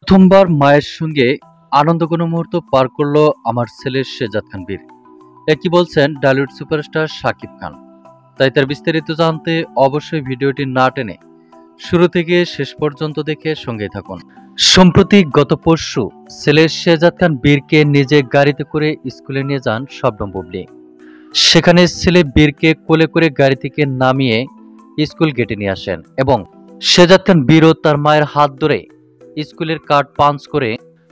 প্রথমবার মায়ের সঙ্গে আনন্দঘন মুহূর্ত পার করল আমার ছেলে শেজাদ খান বীর। কি বলছেন ডালিউড সুপারস্টার শাকিব খান? তাই তার বিস্তারিত জানতে অবশ্যই ভিডিওটি না টেনে শুরু থেকে শেষ পর্যন্ত দেখে সঙ্গে থাকুন। সম্প্রতি গত পরশু ছেলে শেজাদ খান বীরকে নিজে গাড়িতে করে স্কুলে নিয়ে যান শবনম বুবলী। সেখানে ছেলে বীরকে কোলে করে গাড়ি থেকে নামিয়ে স্কুল গেটে নিয়ে আসেন এবং শেজাদ খান বীরও তার মায়ের হাত ধরে স্কুলের কার্ড পাঞ্চ করে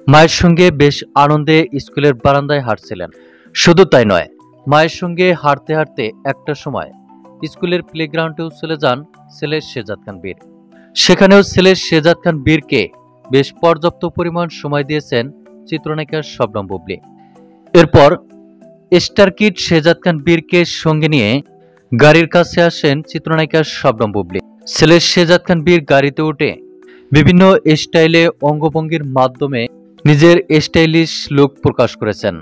মায়ের সঙ্গে বেশ আনন্দে স্কুলের বারান্দায় হাঁটছিলেন। শুধু তাই নয়, মায়ের সঙ্গে হাঁটতে হাঁটতে একটা সময় স্কুলের প্লেগ্রাউন্ডেও চলে যান ছেলে শেজাদ খান বীর। সেখানেও ছেলে শেজাদ খান বীরকে বেশ পর্যাপ্ত পরিমাণ সময় দিয়েছেন চিত্রনায়িকা শবনম বুবলী। এরপর স্টার কিড শেজাদ খান বীরকে সঙ্গে নিয়ে গাড়ির কাছে আসেন চিত্রনায়িকা শবনম বুবলী। ছেলে শেজাদ খান বীর গাড়িতে উঠে বিভিন্ন স্টাইলে অঙ্গভঙ্গির মাধ্যমে নিজের স্টাইলিশ লুক প্রকাশ করেছেন।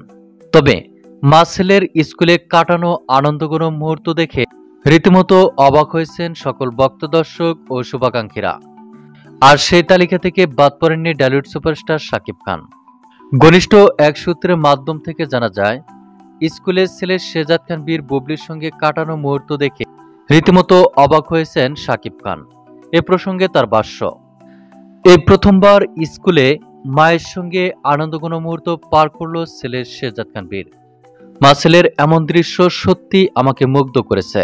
তবে মা ছেলের স্কুলে কাটানো আনন্দঘন মুহূর্ত দেখে রীতিমতো অবাক হয়েছেন সকল ভক্ত দর্শক ও শুভাকাঙ্ক্ষীরা। আর সেই তালিকা থেকে বাদ পড়েননি ডালিউড সুপারস্টার শাকিব খান। ঘনিষ্ঠ এক সূত্রের মাধ্যম থেকে জানা যায়, স্কুলের ছেলে শেজাদ খান বীর বুবলির সঙ্গে কাটানো মুহূর্ত দেখে রীতিমতো অবাক হয়েছেন শাকিব খান। এ প্রসঙ্গে তার ভাষ্য, এই প্রথমবার স্কুলে মায়ের সঙ্গে আনন্দঘন মুহূর্ত পার করল ছেলে শেজাদ খান বীর। মা ছেলের এমন দৃশ্য সত্যি আমাকে মুগ্ধ করেছে।